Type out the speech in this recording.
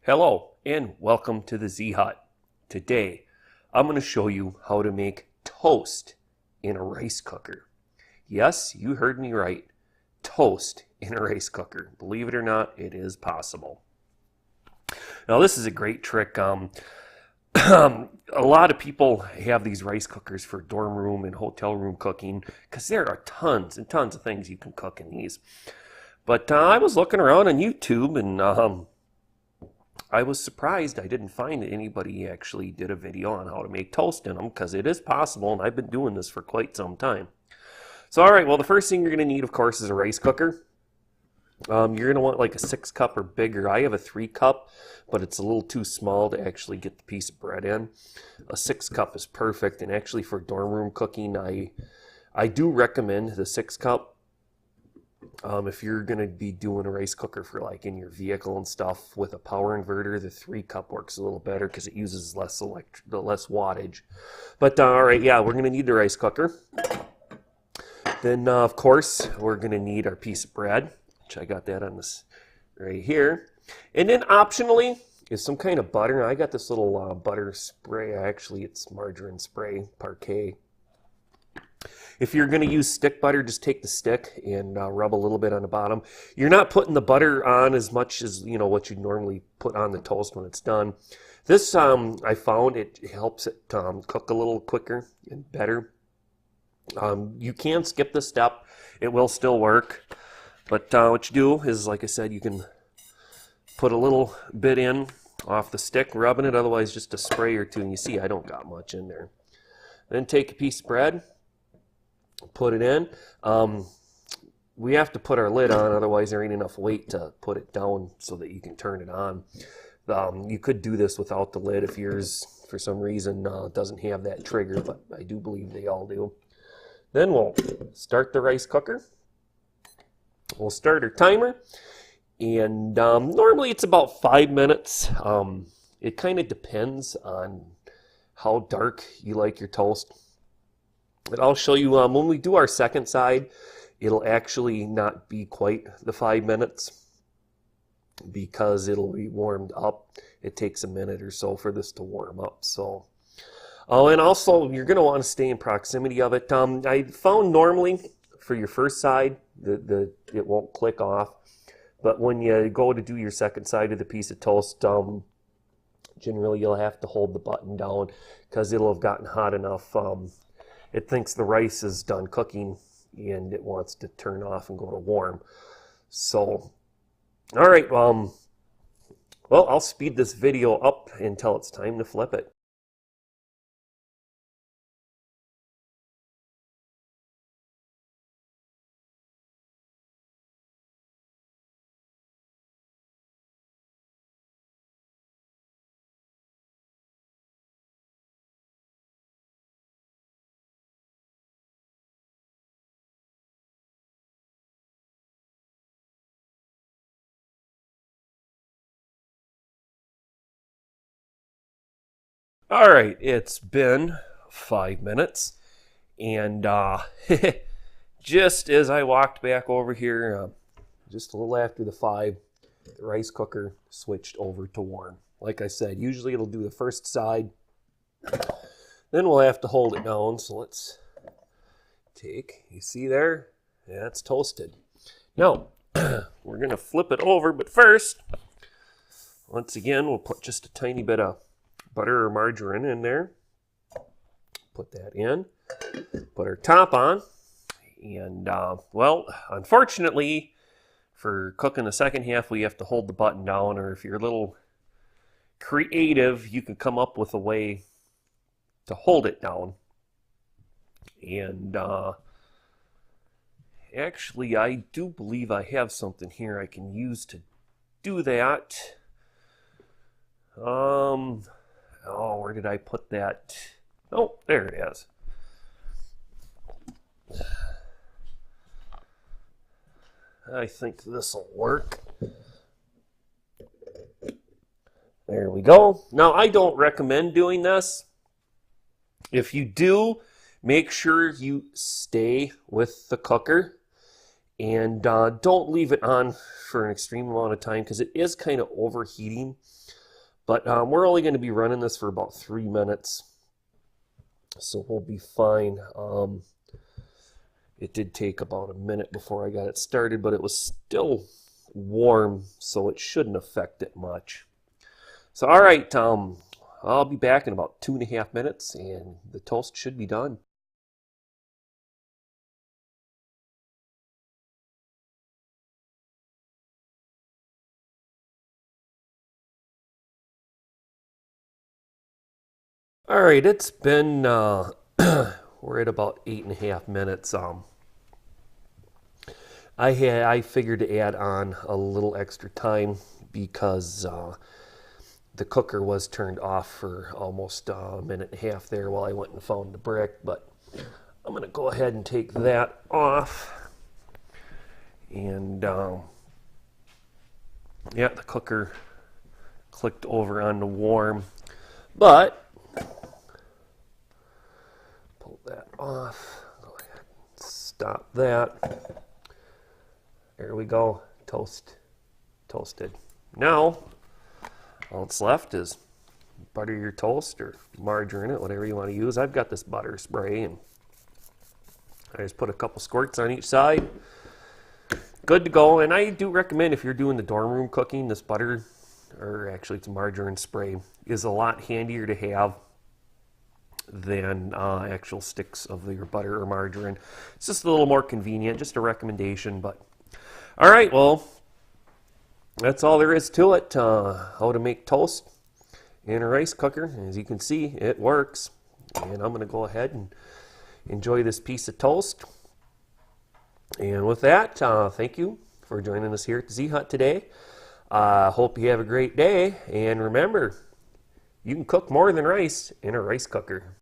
Hello and welcome to the Z Hut. Today I'm going to show you how to make toast in a rice cooker. Yes, you heard me right. Toast in a rice cooker. Believe it or not, it is possible. Now this is a great trick. A lot of people have these rice cookers for dorm room and hotel room cooking because there are tons and tons of things you can cook in these. But I was looking around on YouTube and I was surprised I didn't find that anybody actually did a video on how to make toast in them because it is possible and I've been doing this for quite some time. So alright, well the first thing you're going to need of course is a rice cooker. You're going to want like a 6 cup or bigger. I have a 3 cup, but it's a little too small to actually get the piece of bread in. A 6 cup is perfect, and actually for dorm room cooking I do recommend the 6 cup. If you're going to be doing a rice cooker for like in your vehicle and stuff with a power inverter, the 3 cup works a little better because it uses less wattage. But alright, yeah, we're going to need the rice cooker. Then of course we're going to need our piece of bread, which I got that on this right here. And then optionally is some kind of butter. I got this little butter spray. Actually it's margarine spray, Parquet. If you're going to use stick butter, just take the stick and rub a little bit on the bottom. You're not putting the butter on as much as what you normally put on the toast when it's done. This I found it helps it cook a little quicker and better. You can skip this step; it will still work. But what you do is, like I said, you can put a little bit in off the stick, rubbing it. Otherwise, just a spray or two. And you see, I don't got much in there. Then take a piece of bread. Put it in. We have to put our lid on, otherwise there ain't enough weight to put it down so that you can turn it on. You could do this without the lid if yours, for some reason, doesn't have that trigger, but I do believe they all do. Then we'll start the rice cooker. We'll start our timer, and normally it's about 5 minutes. It kind of depends on how dark you like your toast. But I'll show you when we do our second side, it'll actually not be quite the 5 minutes because it'll be warmed up. It takes a minute or so for this to warm up. So, and also you're going to want to stay in proximity of it. I found normally for your first side, it won't click off. But when you go to do your second side of the piece of toast, generally you'll have to hold the button down because it'll have gotten hot enough. It thinks the rice is done cooking and it wants to turn off and go to warm. So, all right, well, I'll speed this video up until it's time to flip it. All right, it's been 5 minutes, and just as I walked back over here, just a little after the 5, the rice cooker switched over to warm. Like I said, usually it'll do the first side, then we'll have to hold it down. So let's take, you see there? Yeah, it's toasted. Now, we're going to flip it over, but first, once again, we'll put just a tiny bit of butter or margarine in there. Put that in. Put our top on. And, well, unfortunately, for cooking the second half, we have to hold the button down. Or if you're a little creative, you can come up with a way to hold it down. And, actually, I do believe I have something here I can use to do that. Oh, where did I put that? Oh, there it is. I think this will work. There we go. Now, I don't recommend doing this. If you do, make sure you stay with the cooker And don't leave it on for an extreme amount of time because it is kind of overheating. But we're only going to be running this for about 3 minutes, so we'll be fine. It did take about a minute before I got it started, but it was still warm, so it shouldn't affect it much. So all right, I'll be back in about 2.5 minutes, and the toast should be done. All right, it's been we're at about 8.5 minutes. I figured to add on a little extra time because the cooker was turned off for almost a minute and a half there while I went and found the brick. But I'm gonna go ahead and take that off, and yeah, the cooker clicked over on the warm, but pull that off. Go ahead and stop that. There we go. Toasted. Now, all that's left is butter your toast or margarine it, whatever you want to use. I've got this butter spray, and I just put a couple squirts on each side. Good to go. And I do recommend, if you're doing the dorm room cooking, this butter, or actually it's margarine spray, is a lot handier to have than actual sticks of your butter or margarine. It's just a little more convenient, just a recommendation. But all right, well, that's all there is to it. How to make toast in a rice cooker. As you can see, it works. And I'm going to go ahead and enjoy this piece of toast. And with that, thank you for joining us here at the Z Hut today. Hope you have a great day. And remember, you can cook more than rice in a rice cooker.